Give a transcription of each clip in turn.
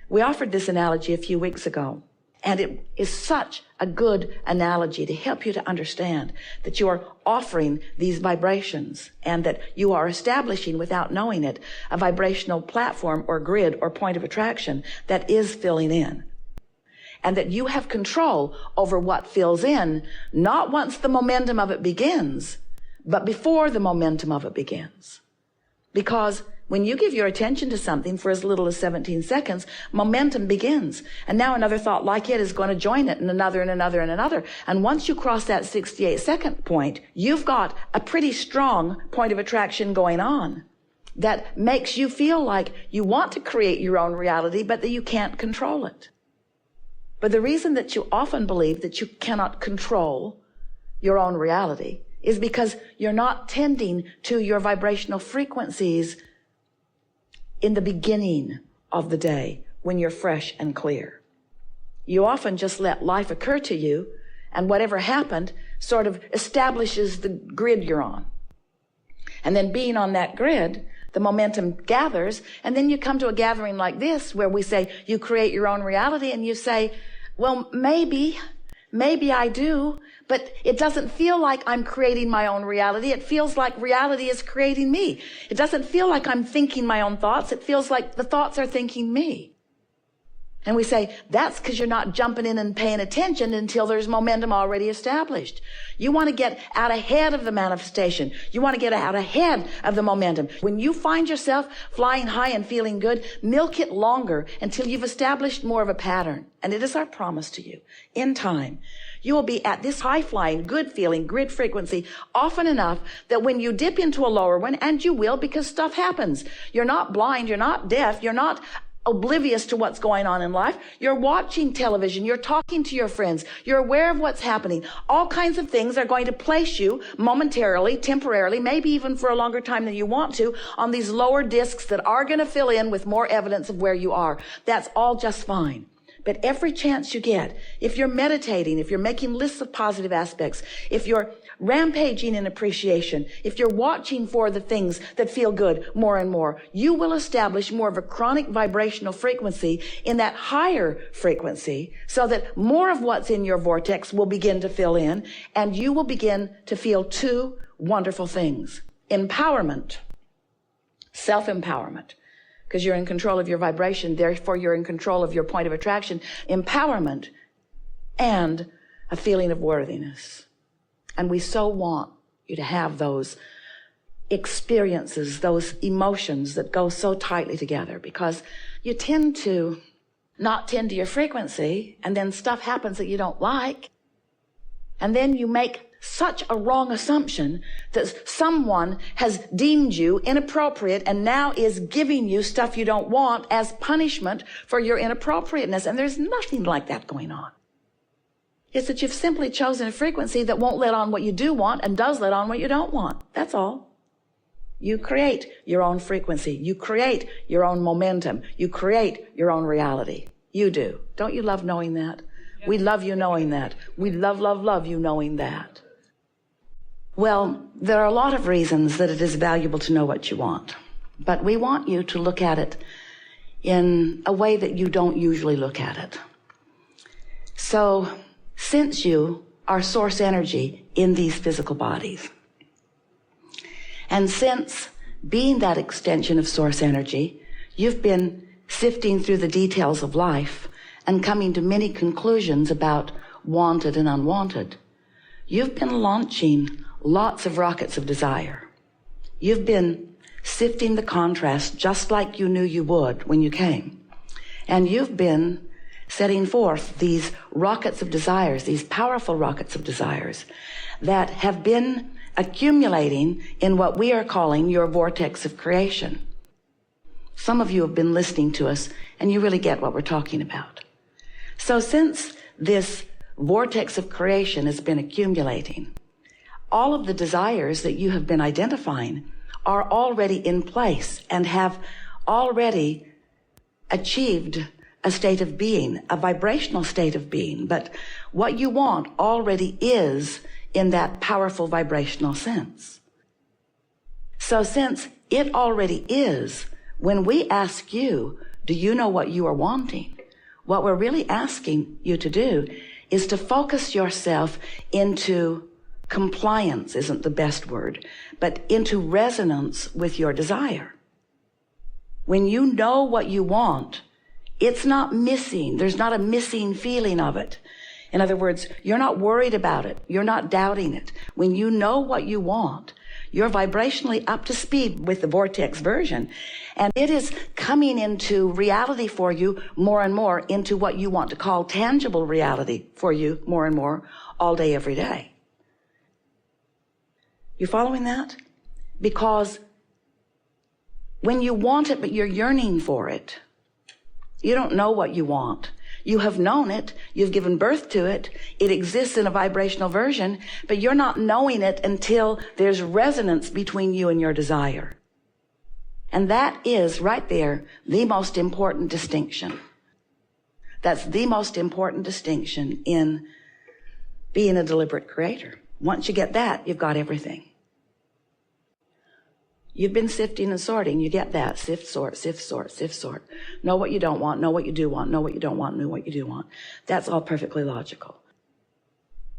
We offered this analogy a few weeks ago, and it is such a good analogy to help you to understand that you are offering these vibrations and that you are establishing, without knowing it, a vibrational platform or grid or point of attraction that is filling in. And that you have control over what fills in, not once the momentum of it begins, but before the momentum of it begins. Because when you give your attention to something for as little as 17 seconds, momentum begins. And now another thought like it is going to join it, and another and another and another. And once you cross that 68-second point, you've got a pretty strong point of attraction going on that makes you feel like you want to create your own reality, but that you can't control it. But the reason that you often believe that you cannot control your own reality is because you're not tending to your vibrational frequencies in the beginning of the day when you're fresh and clear. You often just let life occur to you, and whatever happened sort of establishes the grid you're on. And then being on that grid, the momentum gathers, and then you come to a gathering like this where we say you create your own reality, and you say, well, maybe I do, but it doesn't feel like I'm creating my own reality. It feels like reality is creating me. It doesn't feel like I'm thinking my own thoughts. It feels like the thoughts are thinking me. And we say, that's because you're not jumping in and paying attention until there's momentum already established. You want to get out ahead of the manifestation. You want to get out ahead of the momentum. When you find yourself flying high and feeling good, milk it longer until you've established more of a pattern. And it is our promise to you, in time, you will be at this high flying, good feeling, grid frequency often enough that when you dip into a lower one, and you will because stuff happens, you're not blind, you're not deaf, you're not oblivious to what's going on in life. You're watching television. You're talking to your friends. You're aware of what's happening. All kinds of things are going to place you momentarily, temporarily, maybe even for a longer time than you want to, on these lower discs that are going to fill in with more evidence of where you are. That's all just fine. But every chance you get, if you're meditating, if you're making lists of positive aspects, if you're rampaging in appreciation, if you're watching for the things that feel good more and more, you will establish more of a chronic vibrational frequency in that higher frequency so that more of what's in your vortex will begin to fill in, and you will begin to feel two wonderful things: empowerment, self-empowerment, because you're in control of your vibration, therefore you're in control of your point of attraction, empowerment, and a feeling of worthiness. And we so want you to have those experiences, those emotions that go so tightly together, because you tend to not tend to your frequency, and then stuff happens that you don't like, and then you make such a wrong assumption that someone has deemed you inappropriate and now is giving you stuff you don't want as punishment for your inappropriateness. And there's nothing like that going on. It's that you've simply chosen a frequency that won't let on what you do want and does let on what you don't want. That's all. You create your own frequency. You create your own momentum. You create your own reality. You do. Don't you love knowing that? We love you knowing that. We love you knowing that. Well, there are a lot of reasons that it is valuable to know what you want, but we want you to look at it in a way that you don't usually look at it. So, since you are source energy in these physical bodies, and since being that extension of source energy, you've been sifting through the details of life and coming to many conclusions about wanted and unwanted, you've been launching lots of rockets of desire. You've been sifting the contrast just like you knew you would when you came. And you've been setting forth these rockets of desires, these powerful rockets of desires that have been accumulating in what we are calling your vortex of creation. Some of you have been listening to us and you really get what we're talking about. So since this vortex of creation has been accumulating, all of the desires that you have been identifying are already in place and have already achieved a state of being, a vibrational state of being. But what you want already is in that powerful vibrational sense. So since it already is When we ask you, do you know what you are wanting? What we're really asking you to do is to focus yourself into compliance, isn't the best word, but into resonance with your desire. When you know what you want, it's not missing. There's not a missing feeling of it. In other words, you're not worried about it. You're not doubting it. When you know what you want, you're vibrationally up to speed with the vortex version, and it is coming into reality for you more and more, into what you want to call tangible reality for you more and more, all day, every day. You following that? Because when you want it, but you're yearning for it, you don't know what you want. You have known it. You've given birth to it. It exists in a vibrational version, but you're not knowing it until there's resonance between you and your desire. And that is right there the most important distinction. That's the most important distinction in being a deliberate creator. Once you get that, you've got everything. You've been sifting and sorting. You get that. Sift, sort, sift, sort, sift, sort. Know what you don't want, know what you do want, know what you don't want, know what you do want. That's all perfectly logical.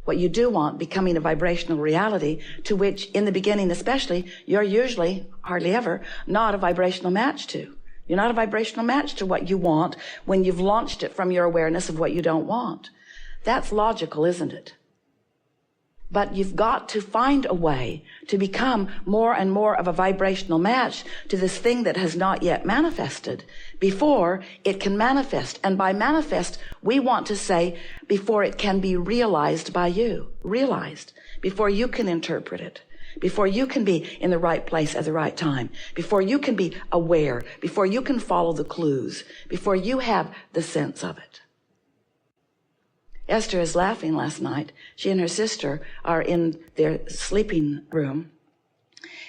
What you do want becoming a vibrational reality to which, in the beginning especially, you're usually, hardly ever, not a vibrational match to. You're not a vibrational match to what you want when you've launched it from your awareness of what you don't want. That's logical, isn't it? But you've got to find a way to become more and more of a vibrational match to this thing that has not yet manifested before it can manifest. And by manifest, we want to say before it can be realized by you, realized, before you can interpret it, before you can be in the right place at the right time, before you can be aware, before you can follow the clues, before you have the sense of it. Esther is laughing last night. She and her sister are in their sleeping room,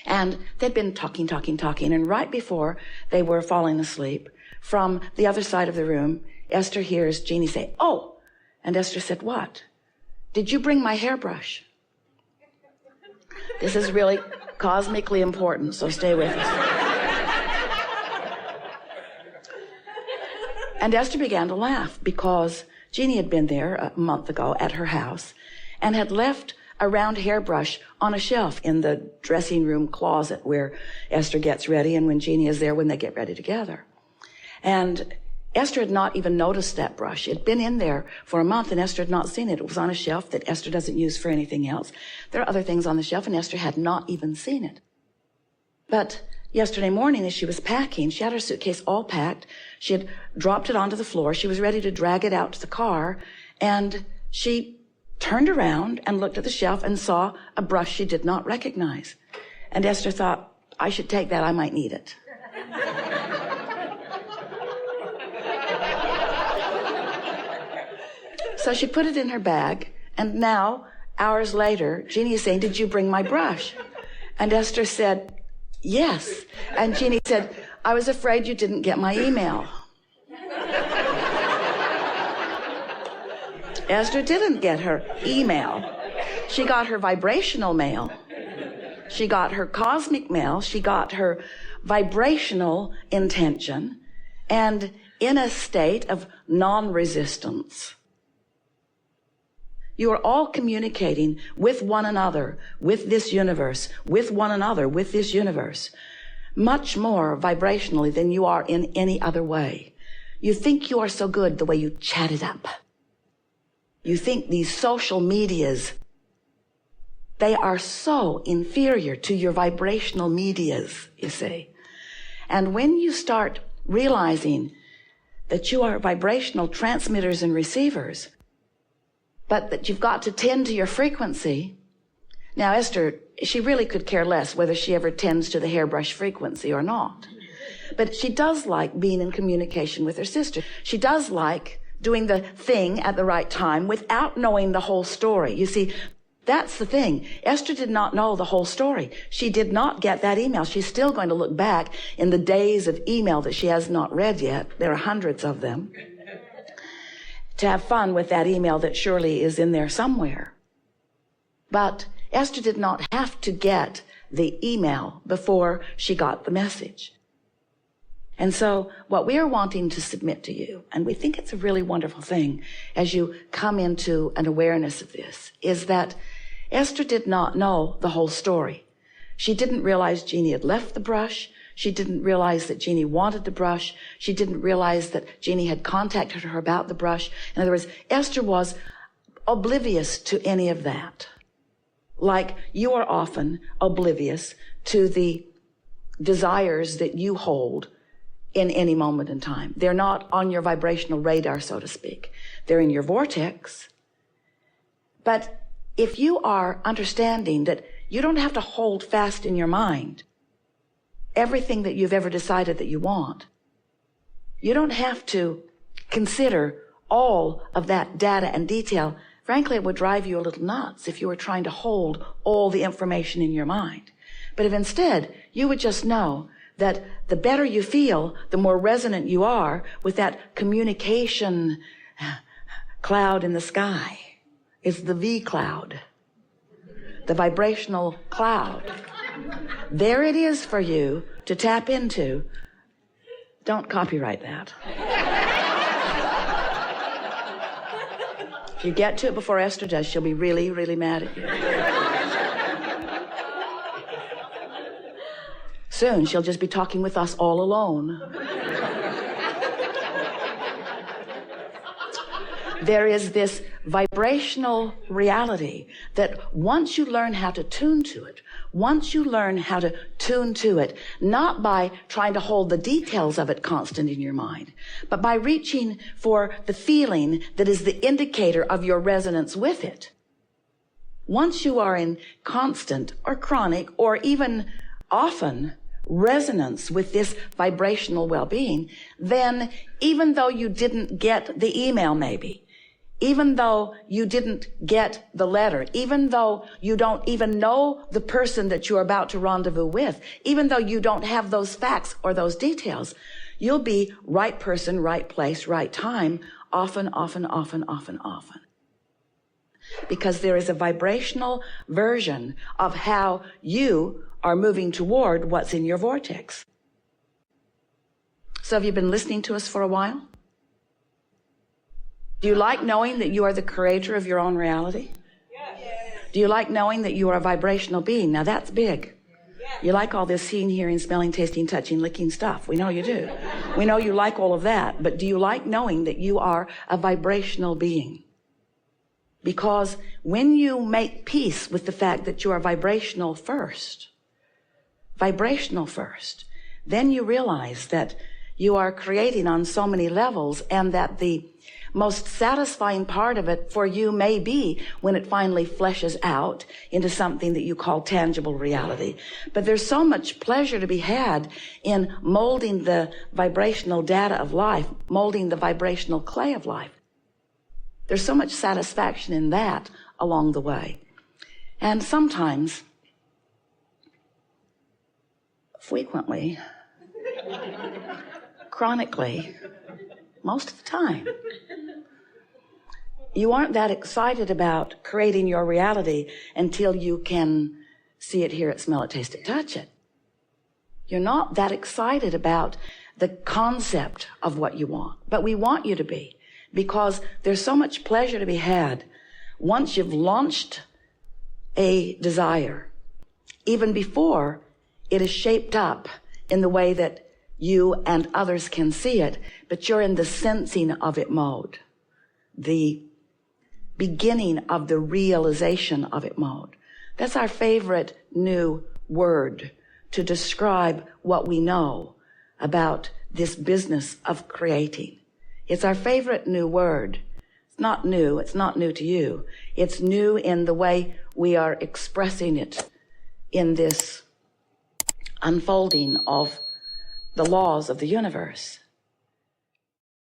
and they'd been talking, and right before they were falling asleep, from the other side of the room, Esther hears Jeannie say, "Oh," and Esther said, "What?" "Did you bring my hairbrush?" This is really cosmically important, so stay with us. And Esther began to laugh because Jeannie had been there a month ago at her house and had left a round hairbrush on a shelf in the dressing room closet where Esther gets ready and when Jeannie is there when they get ready together. And Esther had not even noticed that brush. It had been in there for a month and Esther had not seen it. It was on a shelf that Esther doesn't use for anything else. There are other things on the shelf and Esther had not even seen it. But yesterday morning, as she was packing, she had her suitcase all packed. She had dropped it onto the floor. She was ready to drag it out to the car. And she turned around and looked at the shelf and saw a brush she did not recognize. And Esther thought, I should take that. I might need it. So she put it in her bag. And now, hours later, Jeannie is saying, "Did you bring my brush?" And Esther said, "Yes." And Jeannie said, "I was afraid you didn't get my email." Esther didn't get her email. She got her vibrational mail. She got her cosmic mail. She got her vibrational intention, and in a state of non-resistance. You are all communicating with one another, with this universe, with one another, with this universe, much more vibrationally than you are in any other way. You think you are so good the way you chat it up. You think these social medias, they are so inferior to your vibrational medias, you see. And when you start realizing that you are vibrational transmitters and receivers, but that you've got to tend to your frequency. Now, Esther, she really could care less whether she ever tends to the hairbrush frequency or not. But she does like being in communication with her sister. She does like doing the thing at the right time without knowing the whole story. You see, that's the thing. Esther did not know the whole story. She did not get that email. She's still going to look back in the days of email that she has not read yet. There are hundreds of them. To have fun with that email that surely is in there somewhere. But Esther did not have to get the email before she got the message. And so what we are wanting to submit to you, and we think it's a really wonderful thing as you come into an awareness of this, is that Esther did not know the whole story. She didn't realize Jeannie had left the brush. She didn't realize that Jeannie wanted the brush. She didn't realize that Jeannie had contacted her about the brush. In other words, Esther was oblivious to any of that. Like you are often oblivious to the desires that you hold in any moment in time. They're not on your vibrational radar, so to speak. They're in your vortex. But if you are understanding that you don't have to hold fast in your mind everything that you've ever decided that you want, you don't have to consider all of that data and detail. Frankly, it would drive you a little nuts if you were trying to hold all the information in your mind. But if instead you would just know that the better you feel, the more resonant you are with that communication cloud in the sky. It's the V cloud, the vibrational cloud. There it is for you to tap into. Don't copyright that. If you get to it before Esther does, she'll be really, really mad at you. Soon she'll just be talking with us all alone. There is this vibrational reality that once you learn how to tune to it, not by trying to hold the details of it constant in your mind, but by reaching for the feeling that is the indicator of your resonance with it. Once you are in constant or chronic or even often resonance with this vibrational well-being, then even though you didn't get the email maybe, even though you didn't get the letter, even though you don't even know the person that you're about to rendezvous with, even though you don't have those facts or those details, you'll be right person, right place, right time, often. Because there is a vibrational version of how you are moving toward what's in your vortex. So have you been listening to us for a while? Do you like knowing that you are the creator of your own reality? Yes. Do you like knowing that you are a vibrational being? Now that's big. Yes. You like all this seeing, hearing, smelling, tasting, touching, licking stuff. We know you do. We know you like all of that. But do you like knowing that you are a vibrational being? Because when you make peace with the fact that you are vibrational first, then you realize that you are creating on so many levels, and that the most satisfying part of it for you may be when it finally fleshes out into something that you call tangible reality. But there's so much pleasure to be had in molding the vibrational data of life, molding the vibrational clay of life. There's so much satisfaction in that along the way. And sometimes, frequently, chronically, most of the time, you aren't that excited about creating your reality until you can see it, hear it, smell it, taste it, touch it. You're not that excited about the concept of what you want, but we want you to be, because there's so much pleasure to be had once you've launched a desire, even before it is shaped up in the way that you and others can see it, but you're in the sensing of it mode, the beginning of the realization of it mode. That's our favorite new word to describe what we know about this business of creating. It's our favorite new word. It's not new to you. It's new in the way we are expressing it in this unfolding of the laws of the universe.